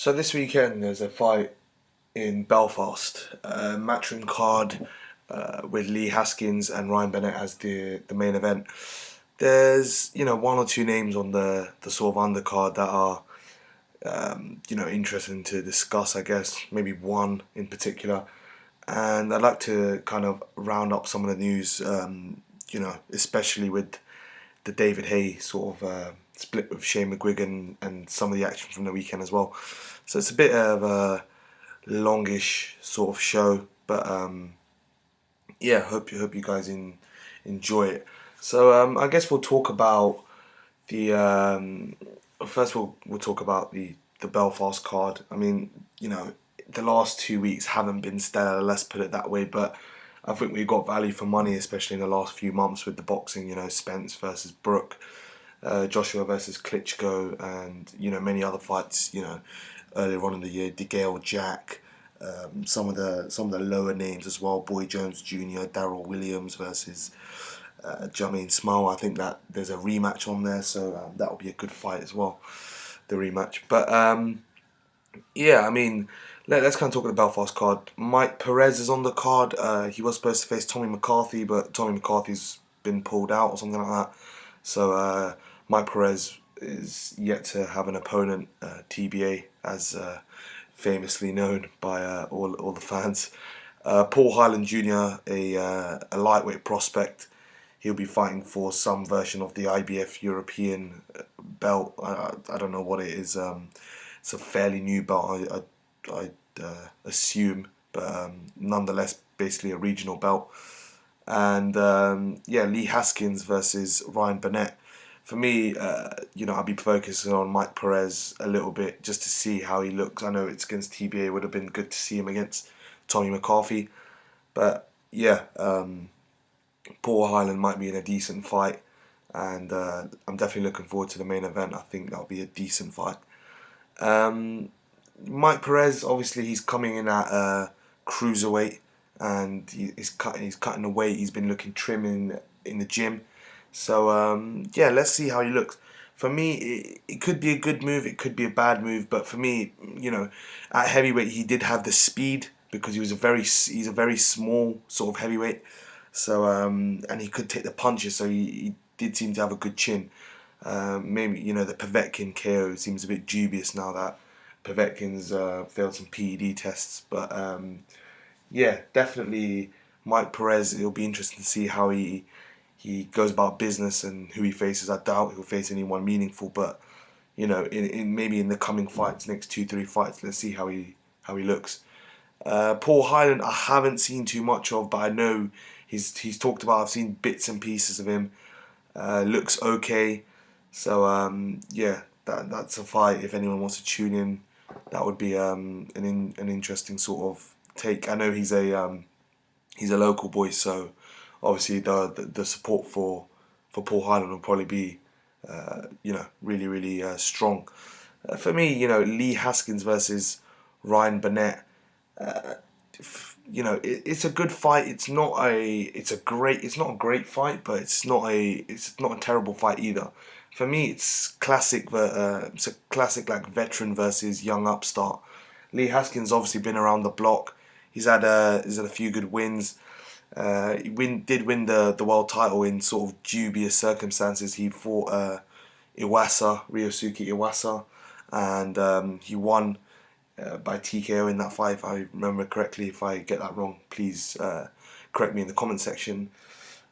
So this weekend there's a fight in Belfast, Matchroom card with Lee Haskins and Ryan Burnett as the main event. There's one or two names on the sort of undercard that are interesting to discuss. I guess maybe one in particular, and I'd like to kind of round up some of the news. Especially with the David Haye sort of split with Shane McGuigan and some of the action from the weekend as well. So it's a bit of a longish sort of show, but yeah, hope you guys enjoy it. So I guess we'll talk about the first we'll talk about the Belfast card. I mean, the last 2 weeks haven't been stellar, let's put it that way, but I think we got value for money, especially in the last few months with the boxing. Spence versus Brook, Joshua versus Klitschko, and many other fights. Earlier on in the year, DeGale, Jack, some of the lower names as well. Boy Jones Jr., Darryl Williams versus Jermaine Small. I think that there's a rematch on there, so that will be a good fight as well, the rematch. But yeah, I mean, let's kind of talk about the Belfast card. Mike Perez is on the card. He was supposed to face Tommy McCarthy, but Tommy McCarthy's been pulled out or something like that. So Mike Perez is yet to have an opponent, TBA, as famously known by all the fans. Paul Highland Jr., a lightweight prospect. He'll be fighting for some version of the IBF European belt. I don't know what it is. It's a fairly new belt, I assume, but nonetheless, basically a regional belt. And yeah, Lee Haskins versus Ryan Burnett. For me, I'll be focusing on Mike Perez a little bit just to see how he looks. I know it's against TBA. It would have been good to see him against Tommy McCarthy, but yeah, Paul Highland might be in a decent fight, and I'm definitely looking forward to the main event. I think that'll be a decent fight. Mike Perez, obviously, he's coming in at cruiserweight, and he's cutting the weight. He's been looking trim in the gym. So yeah, let's see how he looks. For me, it could be a good move. It could be a bad move. But for me, at heavyweight, he did have the speed because he's a very small sort of heavyweight. So and he could take the punches. So he did seem to have a good chin. Maybe the Povetkin KO seems a bit dubious now that Povetkin's failed some PED tests, but yeah, definitely Mike Perez. It'll be interesting to see how he goes about business and who he faces. I doubt he'll face anyone meaningful, but in maybe in the coming fights, next 2-3 fights, let's see how he looks. Paul Highland, I haven't seen too much of, but I know he's talked about. I've seen bits and pieces of him. Looks okay. So yeah, that's a fight. If anyone wants to tune in, that would be an interesting sort of take. I know he's a local boy, so obviously the support for Paul Highland will probably be really strong. For me, Lee Haskins versus Ryan Burnett. It's a good fight. It's not a great fight, but it's not a terrible fight either. For me, it's classic. It's a classic like veteran versus young upstart. Lee Haskins obviously been around the block. He's had a few good wins. He did win the world title in sort of dubious circumstances. He fought Ryosuke Iwasa, and he won by TKO in that fight, if I remember correctly. If I get that wrong, please correct me in the comment section.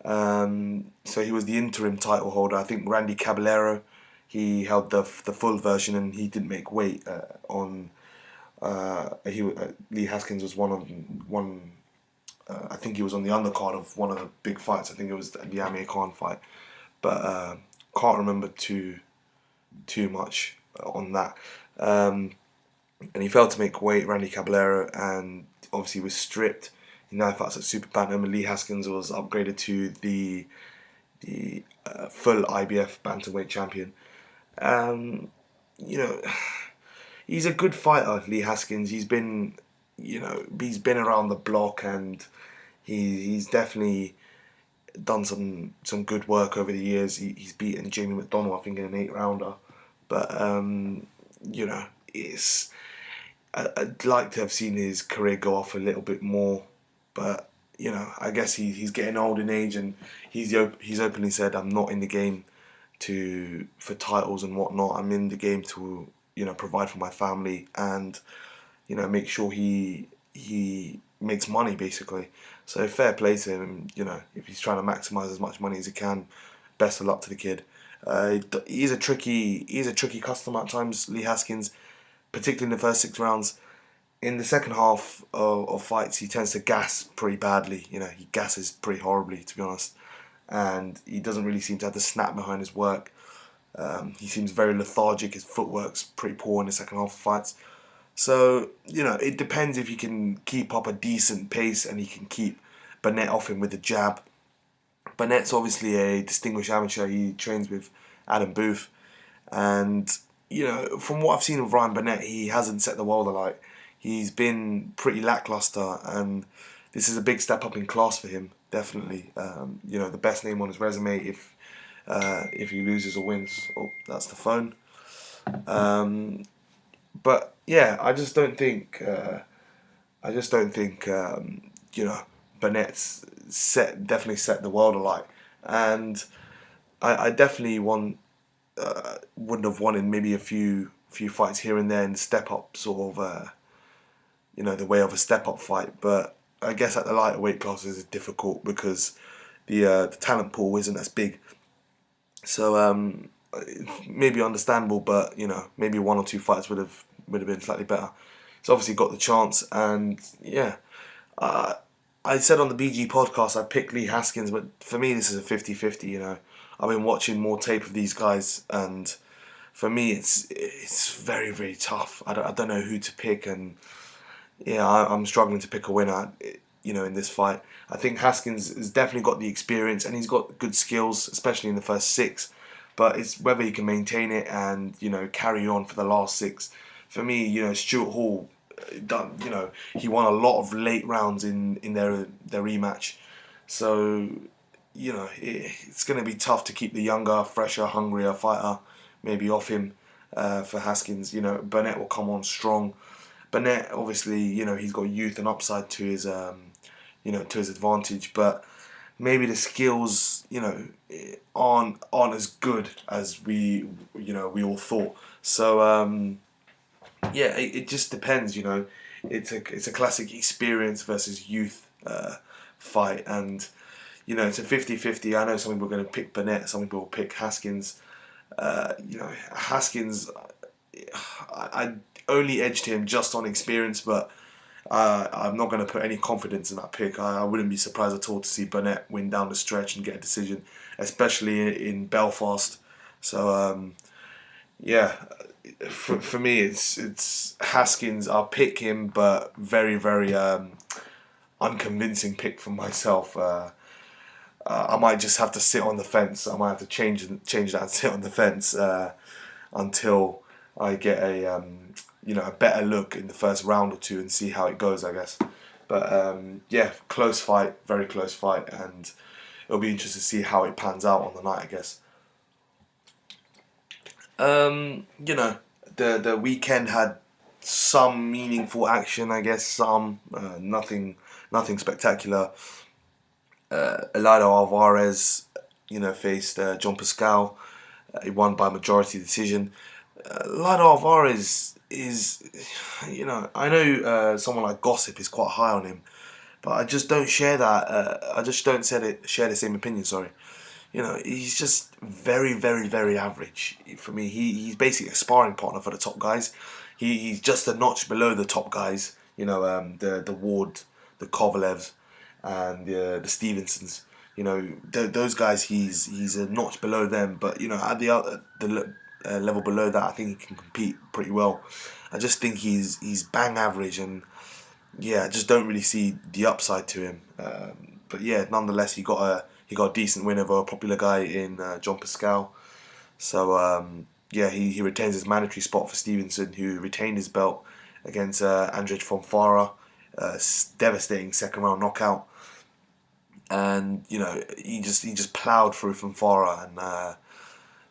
So he was the interim title holder. I think Randy Caballero, he held the full version, and he didn't make weight Lee Haskins was one. I think he was on the undercard of one of the big fights. I think it was the Amir Khan fight, but can't remember too much on that. And he failed to make weight, Randy Caballero, and obviously was stripped. He now fights at Super Bantam, and Lee Haskins was upgraded to the full IBF bantamweight champion. He's a good fighter, Lee Haskins. He's been around the block, and he's definitely done some good work over the years. He's beaten Jamie McDonnell, I think, in an 8-rounder. But it's I'd like to have seen his career go off a little bit more, but I guess he's getting old in age, and he's openly said, "I'm not in the game for titles and whatnot. I'm in the game to provide for my family and make sure he makes money basically." So fair play to him. If he's trying to maximize as much money as he can, best of luck to the kid. He's a tricky customer at times, Lee Haskins, particularly in the first 6 rounds. In the second half of fights, he tends to gas pretty badly. He gasses pretty horribly, to be honest, and he doesn't really seem to have the snap behind his work. He seems very lethargic. His footwork's pretty poor in the second half of fights. So, it depends if he can keep up a decent pace and he can keep Burnett off him with the jab. Burnett's obviously a distinguished amateur. He trains with Adam Booth. And, from what I've seen of Ryan Burnett, he hasn't set the world alight. He's been pretty lackluster, and this is a big step up in class for him, definitely. The best name on his resume if he loses or wins. Oh, that's the phone. But yeah, I just don't think Burnett's definitely set the world alight, and I definitely wouldn't have wanted maybe a few fights here and there in the step up sort of the way of a step up fight, but I guess at the lighter weight classes it's difficult because the talent pool isn't as big. So maybe understandable, but maybe one or two fights would have been slightly better. He's obviously got the chance, and yeah, I said on the BG podcast I picked Lee Haskins, but for me this is a 50-50. I've been watching more tape of these guys, and for me it's very, very tough. I don't know who to pick, and yeah, I'm struggling to pick a winner. In this fight, I think Haskins has definitely got the experience and he's got good skills, especially in the first 6. But it's whether he can maintain it and carry on for the last 6. For me, Stuart Hall, he won a lot of late rounds in their rematch. So it's going to be tough to keep the younger, fresher, hungrier fighter maybe off him for Haskins. Burnett will come on strong. Burnett, obviously, he's got youth and upside to his advantage, but maybe the skills, aren't as good as we all thought. So yeah, it just depends. It's a classic experience versus youth fight, and it's a 50-50. I know some people are going to pick Burnett, some people will pick Haskins. Haskins, I only edged him just on experience, but I'm not going to put any confidence in that pick. I wouldn't be surprised at all to see Burnett win down the stretch and get a decision, especially in Belfast. So yeah, for me it's Haskins. I'll pick him, but very, very unconvincing pick for myself. I might just have to sit on the fence. I might have to change that and sit on the fence until I get a better look in the first round or two and see how it goes, I guess. But yeah, close fight, very close fight, and it'll be interesting to see how it pans out on the night, I guess. The weekend had some meaningful action, I guess. Some nothing spectacular. Elida Alvarez, faced John Pascal. He won by majority decision. Elida Alvarez is, I know someone like Gossip is quite high on him, but I just don't share that. I just don't share the same opinion. Sorry. He's just very, very, very average for me. He's basically a sparring partner for the top guys. He's just a notch below the top guys. The Ward, the Kovalevs, and the Stevensons. Those guys. He's a notch below them. But at the level below that, I think he can compete pretty well. I just think he's bang average, and yeah, I just don't really see the upside to him. But yeah, nonetheless, he got a decent win over a popular guy in John Pascal. So yeah, he retains his mandatory spot for Stevenson, who retained his belt against Andrzej Fonfara, devastating second round knockout. And he just ploughed through Fonfara, and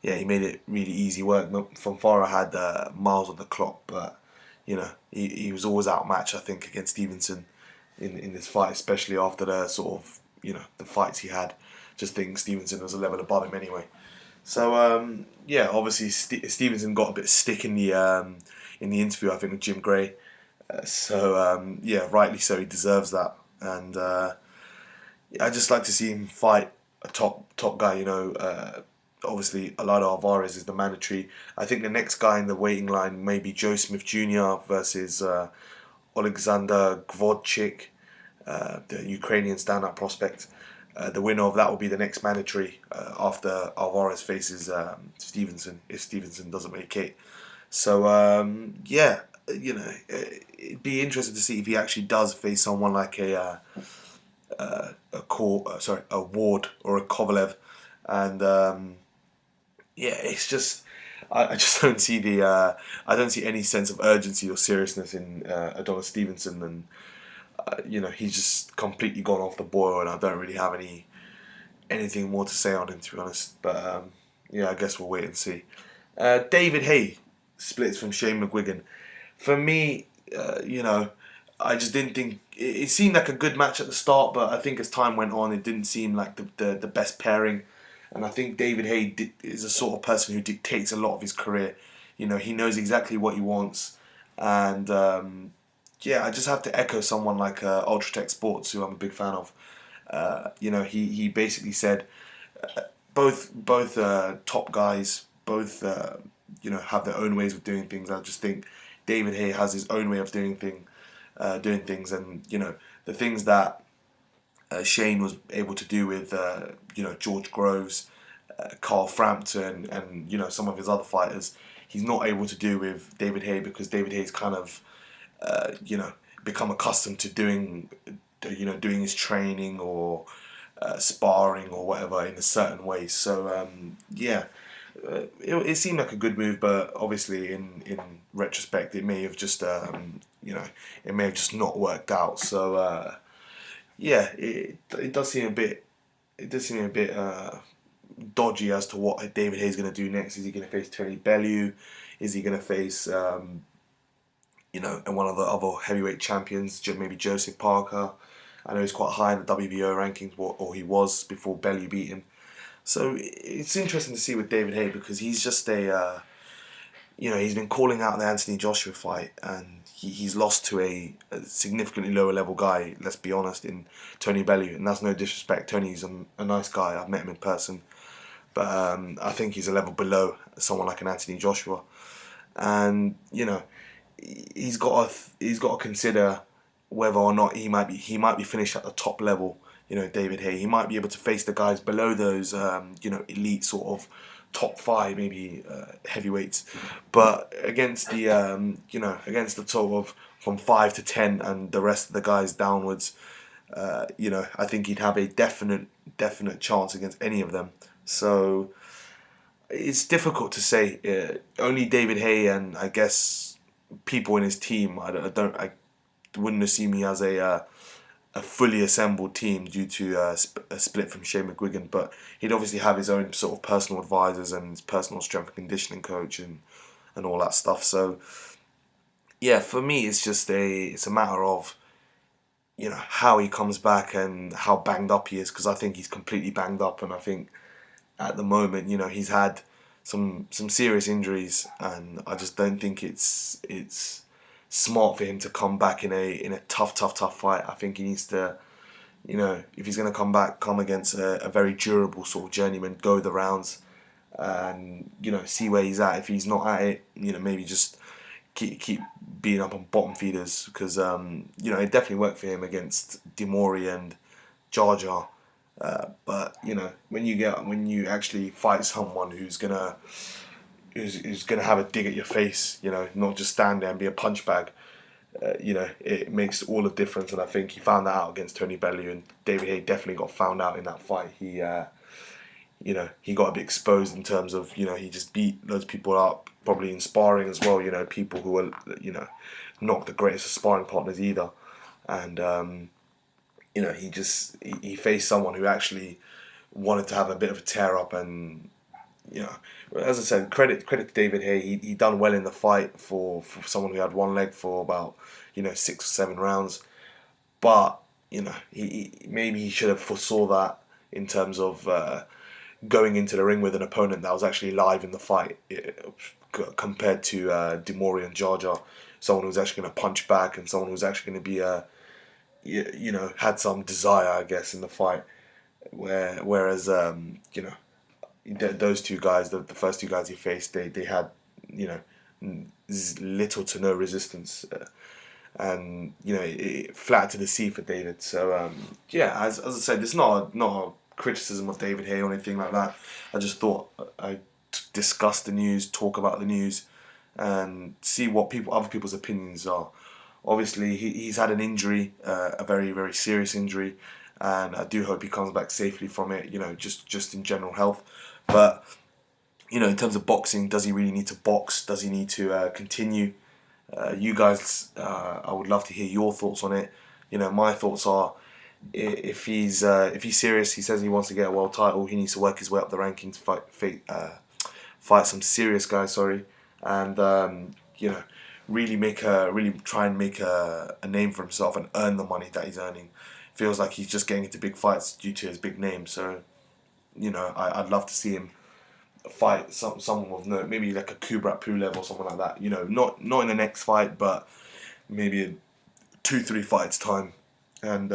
yeah, he made it really easy work. Fonfara had miles on the clock, but he was always outmatched, I think, against Stevenson in this fight, especially after the sort of, the fights he had. Just think Stevenson was a level above him anyway. So obviously Stevenson got a bit of stick in the interview, I think, with Jim Gray. Rightly so, he deserves that. And I just like to see him fight a top guy. Obviously Alado Alvarez is the mandatory. I think the next guy in the waiting line may be Joe Smith Jr. versus Alexander Gvodchik, the Ukrainian standout prospect. The winner of that will be the next mandatory after Alvarez faces Stevenson, if Stevenson doesn't make it. So it'd be interesting to see if he actually does face someone like a Ward or a Kovalev, and it's just I just don't see I don't see any sense of urgency or seriousness in Adonis Stevenson, and he's just completely gone off the boil, and I don't really have anything more to say on him, to be honest. But I guess we'll wait and see. David Haye splits from Shane McGuigan. For me, I just didn't think it seemed like a good match at the start, but I think as time went on, it didn't seem like the best pairing. And I think David Haye is a sort of person who dictates a lot of his career. He knows exactly what he wants, and I just have to echo someone like Ultratech Sports, who I'm a big fan of. He basically said both top guys, both have their own ways of doing things. I just think David Haye has his own way of doing things, and the things that Shane was able to do with George Groves, Carl Frampton, and some of his other fighters, he's not able to do with David Haye, because David Haye's kind of become accustomed to doing his training or sparring or whatever in a certain way. So it seemed like a good move, but obviously in retrospect, it may have just it may have just not worked out. So it does seem a bit dodgy as to what David Haye's going to do next. Is he going to face Tony Bellew? Is he going to face and one of the other heavyweight champions, maybe Joseph Parker? I know he's quite high in the WBO rankings, or he was before Bellew beat him. So it's interesting to see with David Haye, because he's just he's been calling out the Anthony Joshua fight, and he's lost to a significantly lower level guy, let's be honest, in Tony Bellew. And that's no disrespect. Tony's a nice guy. I've met him in person. But I think he's a level below someone like an Anthony Joshua. And, he's got to consider whether or not he might be finished at the top level. David Haye, he might be able to face the guys below those elite sort of top five, maybe heavyweights, but against the against the sort of from 5 to 10 and the rest of the guys downwards, I think he'd have a definite chance against any of them. So it's difficult to say. Only David Haye and I guess people in his team. I wouldn't assume he has a fully assembled team due to a split from Shane McGuigan, but he'd obviously have his own sort of personal advisors and his personal strength and conditioning coach and all that stuff. So for me, it's a matter of how he comes back and how banged up he is, because I think he's completely banged up, and I think at the moment he's had some serious injuries, and I just don't think it's smart for him to come back in a tough fight. I think he needs to, if he's going to come against a very durable sort of journeyman, go the rounds, and see where he's at. If he's not at it, maybe just keep beating up on bottom feeders, because it definitely worked for him against Demori and Jar Jar. But when you actually fight someone who's gonna have a dig at your face, not just stand there and be a punch bag, it makes all the difference. And I think he found that out against Tony Bellew, and David Haye definitely got found out in that fight. He got a bit exposed in terms of, he just beat loads of people up, probably in sparring as well, people who were, not the greatest of sparring partners either. And, he faced someone who actually wanted to have a bit of a tear up, and you know, as I said, credit to David Haye. He done well in the fight for someone who had one leg for about 6 or 7 rounds. But maybe he should have foresaw that in terms of going into the ring with an opponent that was actually live in the fight, compared to Demori and Jar Jar, someone who's actually going to punch back and someone who's actually going to be had some desire, I guess, in the fight. Whereas those two guys, the first two guys he faced, they had little to no resistance. And it flat to the sea for David. So as I said, it's not a criticism of David Haye or anything like that. I just thought I'd discuss the news, talk about the news, and see what other people's opinions are. Obviously, he's had an injury, a very, very serious injury, and I do hope he comes back safely from it. Just in general health, but in terms of boxing, does he really need to box? Does he need to continue? You guys, I would love to hear your thoughts on it. My thoughts are, if he's serious, he says he wants to get a world title, he needs to work his way up the rankings, fight some serious guys, and really try and make a name for himself and earn the money that he's earning. Feels like he's just getting into big fights due to his big name. So, I'd love to see him fight someone with maybe like a Kubrat Pulev or something like that. Not in the next fight, but maybe in 2-3 fights time. And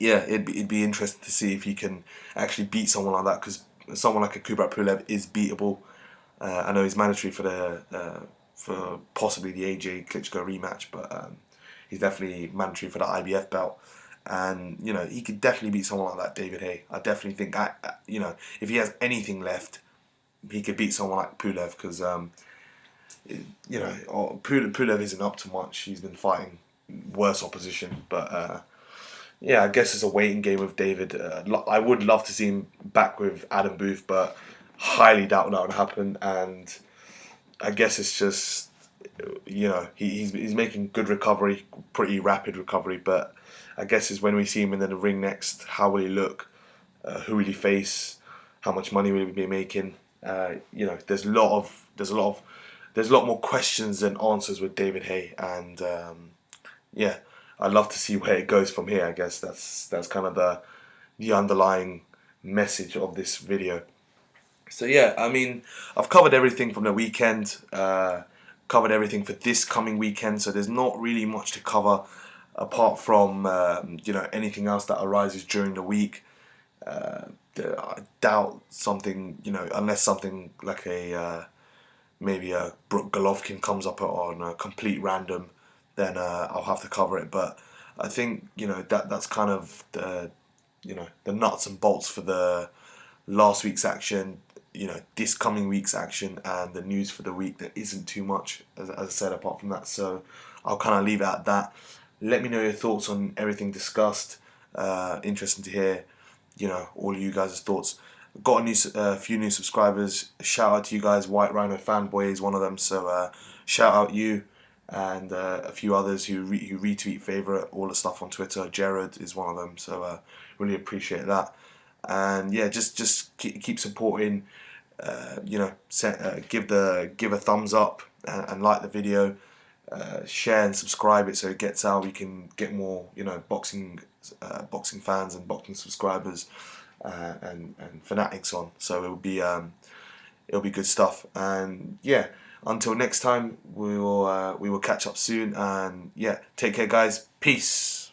it'd be interesting to see if he can actually beat someone like that, because someone like a Kubrat Pulev is beatable. I know he's mandatory for possibly the AJ Klitschko rematch, but he's definitely mandatory for the IBF belt. And he could definitely beat someone like that, David Haye. I definitely think if he has anything left, he could beat someone like Pulev, because Pulev isn't up to much. He's been fighting worse opposition, but I guess it's a waiting game with David. I would love to see him back with Adam Booth, but highly doubt that would happen. And I guess it's just he's making good recovery, pretty rapid recovery, but I guess is when we see him in the ring next, how will he look? Who will he face? How much money will he be making? There's a lot more questions than answers with David Haye, and I'd love to see where it goes from here. I guess that's kind of the underlying message of this video. So I've covered everything from the weekend. Covered everything for this coming weekend. So there's not really much to cover, apart from anything else that arises during the week. I doubt something, unless something like maybe a Brooke Golovkin comes up on a complete random, then I'll have to cover it. But I think that's kind of the nuts and bolts for the last week's action. This coming week's action, and the news for the week. There isn't too much, as I said, apart from that. So I'll kind of leave it at that. Let me know your thoughts on everything discussed. Interesting to hear, all of you guys' thoughts. Got a few new subscribers. Shout out to you guys. White Rhino Fanboy is one of them. So shout out you, and a few others who retweet, favorite all the stuff on Twitter. Jared is one of them. So really appreciate that. And just keep supporting. Give a thumbs up and like the video. Share and subscribe it so it gets out. We can get more, boxing fans and boxing subscribers and fanatics on. So it'll be good stuff. And until next time, we will catch up soon. And take care, guys. Peace.